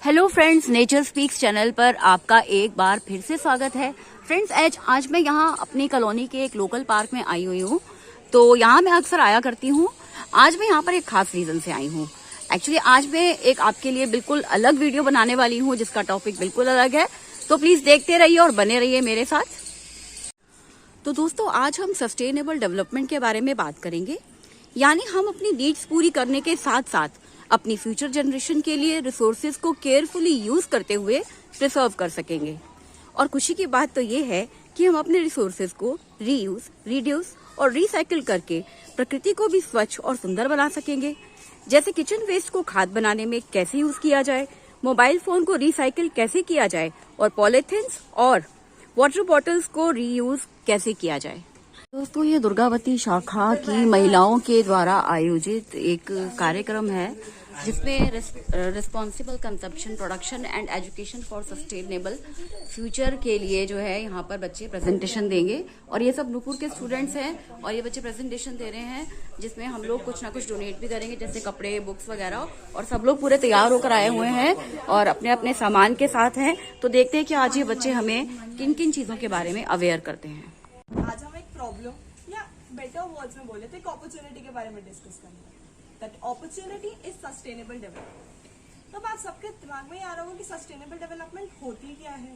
Hello friends, nature speaks channel पर आपका एक बार फिर से स्वागत है। फ्रेंड्स, आज मैं यहाँ अपनी कॉलोनी के एक लोकल पार्क में आई हुई हूँ। तो यहाँ मैं अक्सर आया करती हूँ। आज मैं यहाँ पर एक खास रीजन से आई हूँ। एक्चुअली आज मैं एक आपके लिए बिल्कुल अलग वीडियो बनाने वाली हूँ जिसका टॉपिक बिल्कुल अलग है। तो प्लीज देखते रहिए और बने रहिए मेरे साथ। तो दोस्तों, आज हम सस्टेनेबल डेवलपमेंट के बारे में बात करेंगे। यानी हम अपनी नीड्स पूरी करने के साथ साथ अपनी फ्यूचर जनरेशन के लिए रिसोर्सेज को केयरफुली यूज करते हुए प्रिजर्व कर सकेंगे। और खुशी की बात तो ये है कि हम अपने रिसोर्सेज को रीयूज, रिड्यूस और रिसाइकिल करके प्रकृति को भी स्वच्छ और सुंदर बना सकेंगे। जैसे किचन वेस्ट को खाद बनाने में कैसे यूज किया जाए, मोबाइल फोन को रिसाइकिल कैसे किया जाए और पॉलीथिन्स और वाटर बॉटल्स को रीयूज कैसे किया जाए। दोस्तों, ये दुर्गावती शाखा की महिलाओं के द्वारा आयोजित एक कार्यक्रम है जिसमें responsible consumption, production and education for sustainable future के लिए जो है यहाँ पर बच्चे प्रेजेंटेशन देंगे। और ये सब नूपुर के स्टूडेंट्स हैं और ये बच्चे प्रेजेंटेशन दे रहे हैं जिसमें हम लोग कुछ ना कुछ डोनेट भी करेंगे, जैसे कपड़े, बुक्स वगैरह। और सब लोग पूरे तैयार होकर आए हुए हैं और अपने अपने सामान के साथ हैं। तो देखते हैं कि आज ये बच्चे हमें किन किन चीजों के बारे में अवेयर करते हैं। आज हम एक प्रॉब्लम या बेटर वर्ड्स में बोले तो एक अपॉर्चुनिटी के बारे में डिस्कस करेंगे। That opportunity is sustainable development. तो बात सबके दिमाग में आ रहा होगा कि सस्टेनेबल डेवलपमेंट होती क्या है।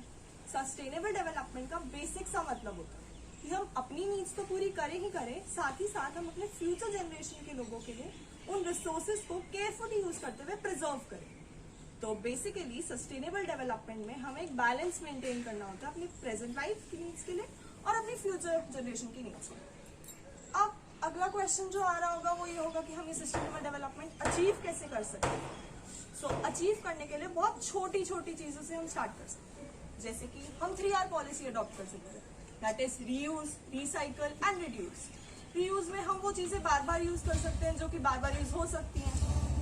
सस्टेनेबल डेवलपमेंट का बेसिक सा मतलब होता है कि हम अपनी नीड्स तो पूरी करें ही करें, साथ ही साथ हम अपने फ्यूचर जनरेशन के लोगों के लिए उन रिसोर्सेज को केयरफुली यूज करते हुए प्रिजर्व करें। तो बेसिकली सस्टेनेबल डेवलपमेंट में हमें एक बैलेंस मेंटेन करना होता है अपनी प्रेजेंट लाइफ की नीड्स के लिए और अपनी फ्यूचर जनरेशन की नीड्स के लिए। अब अगला क्वेश्चन जो आ रहा होगा वो ये होगा कि हम ये सस्टेनेबल डेवलपमेंट अचीव कैसे कर सकते हैं। सो अचीव करने के लिए बहुत छोटी छोटी चीजों से हम स्टार्ट कर सकते हैं। जैसे कि हम 3R पॉलिसी अडॉप्ट कर सकते हैं, that is reuse, recycle and reduce. Reuse में हम वो चीजें बार बार यूज कर सकते हैं जो कि बार बार यूज हो सकती हैं।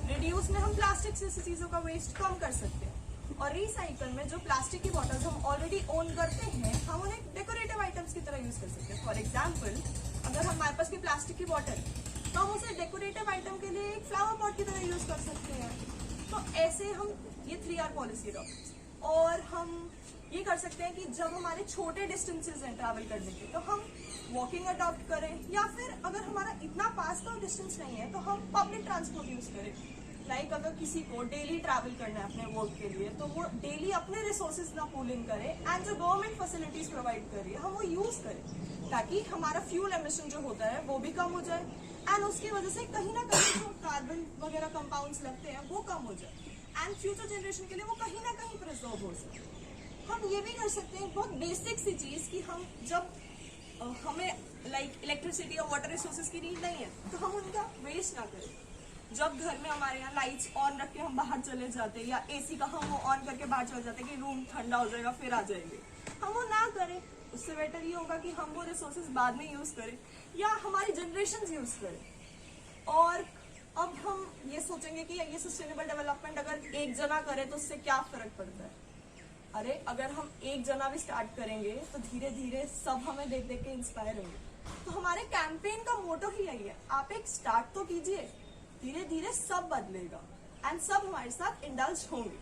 रिड्यूस में हम प्लास्टिक जैसी चीजों का वेस्ट कम कर सकते हैं। और रिसाइकल में जो प्लास्टिक की बॉटल्स हम ऑलरेडी ओन करते हैं, हम उन्हें डेकोरेटिव आइटम्स की तरह यूज कर सकते हैं। फॉर एग्जाम्पल, अगर हमारे पास की प्लास्टिक की बॉटल तो हम उसे डेकोरेटिव आइटम के लिए एक फ्लावर पॉट की तरह यूज कर सकते हैं। तो ऐसे हम ये 3R पॉलिसी अडॉप्ट। और हम ये कर सकते हैं कि जब हमारे छोटे डिस्टेंसेज हैं ट्रैवल करने के, तो हम वॉकिंग अडॉप्ट करें, या फिर अगर हमारा इतना पास का डिस्टेंस नहीं है तो हम पब्लिक ट्रांसपोर्ट यूज करें। लाइक अगर किसी को डेली ट्रैवल करना है अपने वर्क के लिए, तो वो डेली अपने रिसोर्सेज ना पूलिंग करे एंड जो गवर्नमेंट फैसिलिटीज प्रोवाइड कर रही है हम वो यूज करें, ताकि हमारा फ्यूल एमिशन जो होता है वो भी कम हो जाए एंड उसकी वजह से कहीं ना कहीं जो कार्बन वगैरह कंपाउंड्स लगते हैं वो कम हो जाए एंड फ्यूचर जनरेशन के लिए वो कहीं ना कहीं प्रिजर्व हो सके। हम ये भी कर सकते हैं बहुत बेसिक सी चीज कि हम जब हमें लाइक इलेक्ट्रिसिटी और वाटर रिसोर्सेज की नीड नहीं है तो हम उनका वेस्ट ना करें। जब घर में हमारे यहाँ लाइट्स ऑन रख के हम बाहर चले जाते हैं, या एसी का हम वो ऑन करके बाहर चले जाते हैं कि रूम ठंडा हो जाएगा फिर आ जाएंगे, हम वो ना करें। उससे बेटर ये होगा कि हम वो रिसोर्सेज बाद में यूज करें या हमारी जनरेशन यूज करें। और अब हम ये सोचेंगे कि ये सस्टेनेबल डेवलपमेंट अगर एक जना करे तो उससे क्या फर्क पड़ता है। अरे अगर हम एक जना भी स्टार्ट करेंगे तो धीरे धीरे सब हमें देख देख के इंस्पायर होंगे। तो हमारे कैंपेन का मोटो ही यही है, आप एक स्टार्ट तो कीजिए, धीरे धीरे सब बदलेगा एंड सब हमारे साथ इंडल्ज होंगे।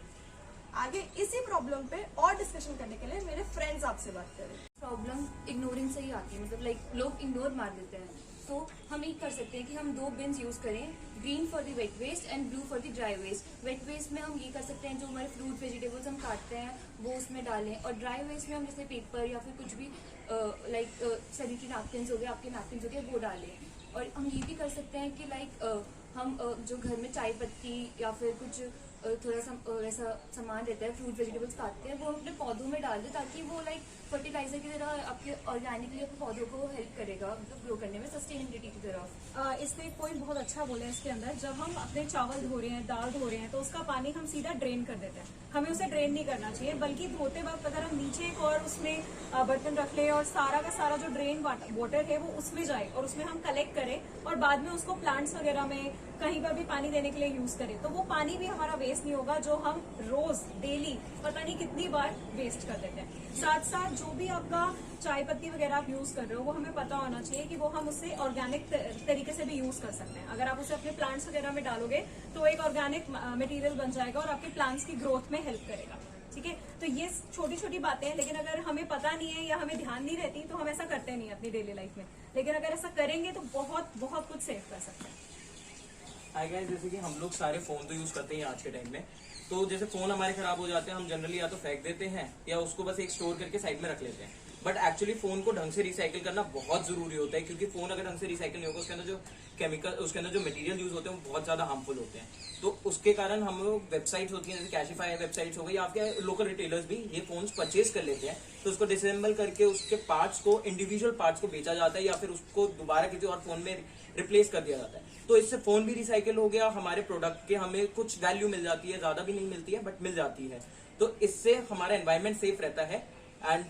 आगे इसी प्रॉब्लम पे और डिस्कशन करने के लिए मेरे फ्रेंड्स आपसे बात करें। प्रॉब्लम इग्नोरिंग से ही आती है, मतलब लाइक लोग इग्नोर मार देते हैं। तो हम ये कर सकते हैं कि हम 2 बिन्स यूज करें, green for the wet waste and blue for the dry waste. Wet waste में हम ये कर सकते हैं जो हमारे फ्रूट वेजिटेबल्स हम काटते हैं वो उसमें डालें, और ड्राई वेस्ट में हम जैसे पेपर या फिर कुछ भी लाइक सैनिटरी नैपकिन्स हो गए, आपके नैपकिन्स हो गए, वो डालें। और हम ये भी कर सकते हैं कि लाइक हम जो घर में चाय पत्ती या फिर कुछ थोड़ा सा ऐसा सामान रहता है, फ्रूट वेजिटेबल्स काटते हैं, वो हम अपने पौधों में डाल दें ताकि वो लाइक फर्टिलाइजर की तरह आपके ऑर्गेनिकली अपने पौधों को हेल्प करेगा, मतलब ग्रो करने में सस्टेनेबिलिटी की तरफ। इसने एक पॉइंट बहुत अच्छा बोले इसके अंदर, जब हम अपने चावल धो रहे हैं, दाल धो रहे हैं, तो उसका पानी हम सीधा ड्रेन कर देते हैं। हमें उसे ड्रेन नहीं करना चाहिए, बल्कि धोते वक्त अगर हम नीचे एक और उसमें बर्तन रख ले और सारा का सारा जो ड्रेन वाटर है वो उसमें जाए और उसमें हम कलेक्ट करें और बाद में उसको प्लांट्स वगैरह में, कहीं पर भी पानी देने के लिए यूज करें, तो वो पानी भी हमारा वेस्ट नहीं होगा जो हम रोज डेली पता नहीं कितनी बार वेस्ट कर देते हैं। साथ साथ जो भी आपका चाय पत्ती वगैरह आप यूज कर रहे हो वो हमें पता होना चाहिए कि वो हम उससे ऑर्गेनिक तरीके से भी यूज कर सकते हैं। अगर आप उसे अपने प्लांट्स वगैरह में डालोगे तो एक ऑर्गेनिक मटेरियल बन जाएगा और आपके प्लांट्स की ग्रोथ में हेल्प करेगा। ठीक है, तो ये छोटी छोटी बातें हैं, लेकिन अगर हमें पता नहीं है या हमें ध्यान नहीं रहती तो हम ऐसा करते नहीं अपनी डेली लाइफ में, लेकिन अगर ऐसा करेंगे तो बहुत बहुत कुछ सेव कर सकते हैं। हाय गाइस, जैसे कि हम लोग सारे फोन तो यूज करते हैं आज के टाइम में, तो जैसे फोन हमारे खराब हो जाते हैं, हम जनरली या तो फेंक देते हैं या उसको बस एक स्टोर करके साइड में रख लेते हैं। बट एक्चुअली फोन को ढंग से रिसाइकिल करना बहुत जरूरी होता है, क्योंकि फोन अगर ढंग से रिसाइकिल नहीं होगा, उसके अंदर जो केमिकल, उसके अंदर जो मटेरियल यूज होते हैं वो बहुत ज्यादा हार्मफुल होते हैं। तो उसके कारण हम लोग वेबसाइट्स होती हैं, जैसे कैशिफाई वेबसाइट्स हो गई, आपके लोकल रिटेलर्स भी ये फोन्स परचेज कर लेते हैं, तो उसको डिसेंबल करके उसके पार्ट्स को, इंडिविजुअल पार्ट्स को बेचा जाता है या फिर उसको दोबारा किसी और फोन में रिप्लेस कर दिया जाता है। तो इससे फोन भी रिसाइकिल हो गया, हमारे प्रोडक्ट के हमें कुछ वैल्यू मिल जाती है, ज्यादा भी नहीं मिलती है बट मिल जाती है। तो इससे हमारा एनवायरमेंट सेफ रहता है एंड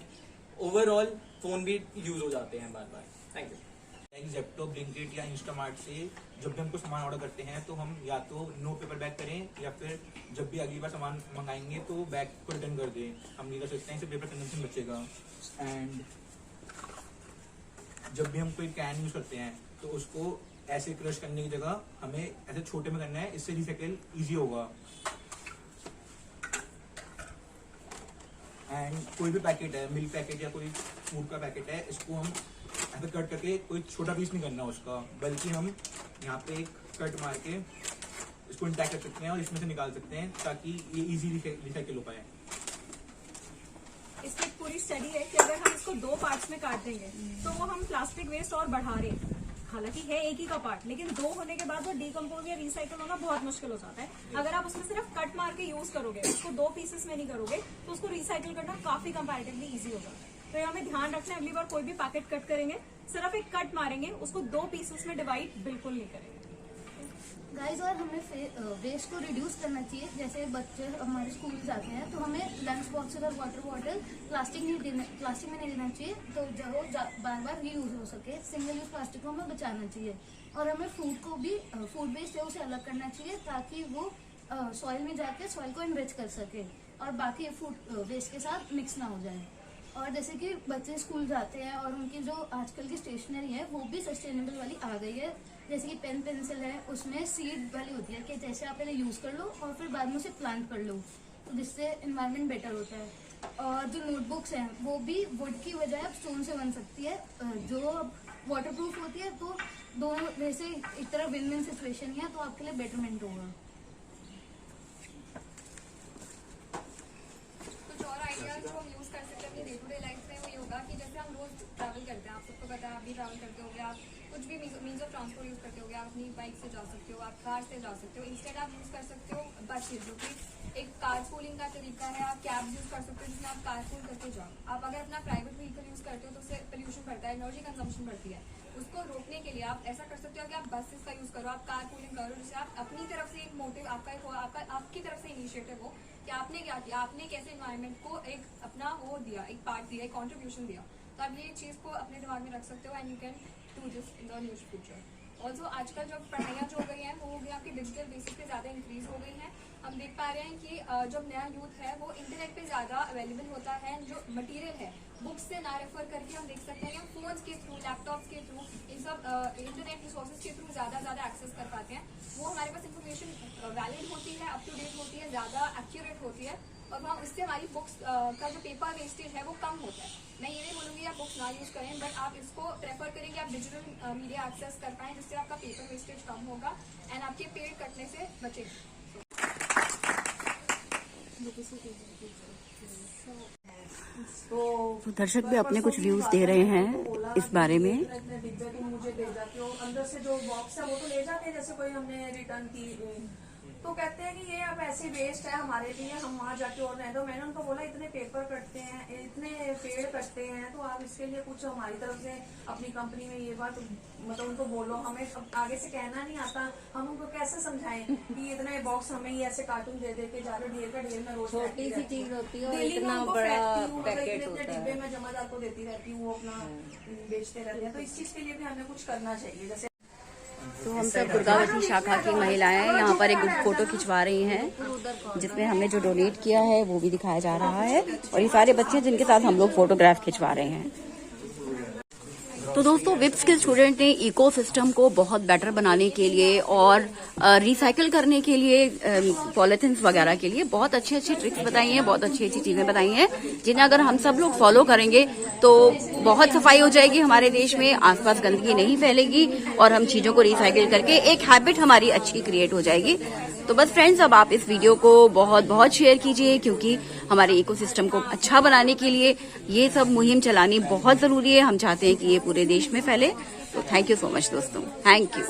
ओवरऑल फोन भी यूज हो जाते हैं बार बार। Thank you. जेप्टो, ब्लिंकिट या इंस्टामार्ट से जब भी हमको सामान ऑर्डर करते हैं तो हम या तो नो पेपर बैग करें या फिर जब भी अगली बार सामान मंगाएंगे तो बैग को रिटर्न कर दें। हम ये कर सकते हैं, इससे पेपर कंजम्पशन बचेगा। एंड जब भी हम कोई कैन यूज करते हैं तो उसको ऐसे क्रश करने की जगह हमें ऐसे छोटे में करना है, इससे रिसाइकिल ईजी होगा। एंड कोई भी पैकेट है, मिल्क पैकेट या कोई फूड का पैकेट है, इसको हम ऐसे कट करके कोई छोटा पीस नहीं करना उसका, बल्कि हम यहाँ पे एक कट मार के इसको इंटैक्ट कर सकते हैं और इसमें से निकाल सकते हैं ताकि ये इजी रिसाइकिल हो पाए। इसकी एक पूरी स्टडी है कि अगर हम इसको 2 पार्ट्स में काट देंगे तो वो हम प्लास्टिक वेस्ट और बढ़ा रहे हैं। हालांकि है एक ही का पार्ट, लेकिन 2 होने के बाद वो डिकम्पोज या रिसाइकिल होना बहुत मुश्किल हो जाता है। अगर आप उसमें सिर्फ कट मार के यूज करोगे, उसको 2 पीसेस में नहीं करोगे, तो उसको रिसाइकिल करना काफी कंपैरेटिवली इजी हो जाता है। तो ये हमें ध्यान रखना है, अगली बार कोई भी पैकेट कट करेंगे सिर्फ एक कट मारेंगे, उसको 2 पीसेस में डिवाइड बिल्कुल नहीं करेंगे। गाइस, और हमें वेस्ट को रिड्यूस करना चाहिए। जैसे बच्चे हमारे स्कूल जाते हैं तो हमें लंच बॉक्स और वाटर बॉटल प्लास्टिक में नहीं देना चाहिए, तो जो बार बार रीयूज हो सके। सिंगल यूज प्लास्टिक को हमें बचाना चाहिए। और हमें फूड को भी, फूड वेस्ट है उसे अलग करना चाहिए ताकि वो सॉइल में जाके सॉइल को इनरिच कर सके और बाकी फूड वेस्ट के साथ मिक्स ना हो जाए। और जैसे कि बच्चे स्कूल जाते हैं और उनकी जो आजकल की स्टेशनरी है वो भी सस्टेनेबल वाली आ गई है। जैसे कि पेन पेंसिल है, उसमें सीड वाली होती है कि जैसे आप पहले यूज कर लो और फिर बाद में उसे प्लांट कर लो, तो जिससे एनवायरनमेंट बेटर होता है। और जो नोटबुक्स हैं वो भी वुड की बजाय अब स्टोन से बन सकती है, जो वाटर प्रूफ होती है। तो दोनों वैसे एक तरह विन विन सिचुएशन है, तो आपके लिए बेटरमेंट होगा। कुछ और आइडियाज जो हम यूज कर सकते हैं अपनी डे टू डे लाइफ में, वो ये होगा कि जैसे हम रोज ट्रैवल करते हैं, आप सबको पता है, आप भी ट्रैवल करते होंगे, आप कुछ भी मीन्स ऑफ ट्रांसपोर्ट यूज करते होंगे, आप अपनी बाइक से जा सकते हो, आप कार से जा सकते हो। इंस्टेड आप यूज कर सकते हो बसेज, जो कि एक कार पूलिंग का तरीका है। आप कैब्स यूज कर सकते हो जिसमें आप कार पूल करके जाओ। आप अगर अपना प्राइवेट व्हीकल यूज करते हो तो उससे पोल्यूशन बढ़ता है, एनर्जी कंजम्पशन बढ़ती है। उसको रोकने के लिए आप ऐसा कर सकते हो कि आप बसेस का यूज करो, आप कार पूलिंग करो, जिससे आप अपनी तरफ से एक मोटिव आपकी तरफ से इनिशिएटिव हो कि आपने क्या किया, आपने कैसे एनवायरनमेंट को एक अपना वो दिया, एक पार्ट दिया, एक कॉन्ट्रीब्यूशन दिया। तो आप ये चीज को अपने दिमाग में रख सकते हो and you can do this in the news future. Also आजकल जो पढ़ाइयाँ जो हो गई हैं वो हो गई आपकी डिजिटल बेसिस पे ज़्यादा इंक्रीज हो गई हैं। हम देख पा रहे हैं कि जब नया यूथ है वो इंटरनेट पे ज़्यादा अवेलेबल होता है। जो मटेरियल है बुक्स से ना रेफर करके हम देख सकते हैं कि हम फोन्स के थ्रू, लैपटॉप्स के थ्रू, इन सब इंटरनेट रिसोर्सेज के थ्रू ज़्यादा एक्सेस कर पाते हैं। वो हमारे पास इंफॉर्मेशन वैलिड होती है, अप टू डेट होती है, ज़्यादा एक्यूरेट होती है और वहाँ उससे हमारी बुक्स का जो पेपर वेस्टेज है वो कम होता है। मैं ये नहीं बोलूँगी आप बुक्स ना यूज़ करें, बट आप इसको प्रेफर करें कि आप डिजिटल मीडिया एक्सेस कर पाएँ, जिससे आपका पेपर वेस्टेज कम होगा एंड आपके पेड़ कटने से बचेगा। तो दर्शक भी अपने कुछ व्यूज दे रहे हैं इस बारे में। इतने डिब्बे तुम मुझे भेज जाते हो, अंदर से जो बॉक्स है वो तो ले जाते हैं, जैसे कोई हमने रिटर्न की, तो कहते हैं कि ये अब ऐसे वेस्ट है हमारे लिए, हम वहाँ जाके और नहीं दो। मैंने उनको बोला इतने पेपर कटते हैं, इतने पेड़ कटते हैं, तो आप इसके लिए कुछ हमारी तरफ से अपनी कंपनी में ये बात मतलब उनको बोलो। हमें आगे से कहना नहीं आता, हम उनको कैसे समझाएं कि इतने बॉक्स हमें ही ऐसे कार्टून दे दे के जा रहे, ढेर का ढेर में रोज छोटी सी चीज होती है और डेली इतना उनको बड़ा फेंकती हूँ, पैकेट इतने होता डिब्बे है। में जमादार को देती रहती हूँ, वो अपना बेचते रहते हैं। तो इस चीज के लिए भी हमें कुछ करना चाहिए। जैसे तो हम सब दुर्गावती शाखा की महिलाएं यहाँ पर एक फोटो खिंचवा रही हैं, जिसमें हमने जो डोनेट किया है वो भी दिखाया जा रहा है, और ये सारे बच्चे जिनके साथ हम लोग फोटोग्राफ खिंचवा रहे हैं। तो दोस्तों, विप्स के स्टूडेंट ने इकोसिस्टम को बहुत बेटर बनाने के लिए और रिसाइकिल करने के लिए, पॉलिथिन्स वगैरह के लिए बहुत अच्छी अच्छी ट्रिक्स बताई हैं, बहुत अच्छी अच्छी चीजें बताई हैं, जिन्हें अगर हम सब लोग फॉलो करेंगे तो बहुत सफाई हो जाएगी हमारे देश में, आसपास गंदगी नहीं फैलेगी और हम चीजों को रिसाइकिल करके एक हैबिट हमारी अच्छी क्रिएट हो जाएगी। तो बस फ्रेंड्स, अब आप इस वीडियो को बहुत बहुत शेयर कीजिए, क्योंकि हमारे इकोसिस्टम को अच्छा बनाने के लिए ये सब मुहिम चलानी बहुत जरूरी है। हम चाहते हैं कि ये पूरे देश में फैले। तो थैंक यू सो मच दोस्तों, थैंक यू।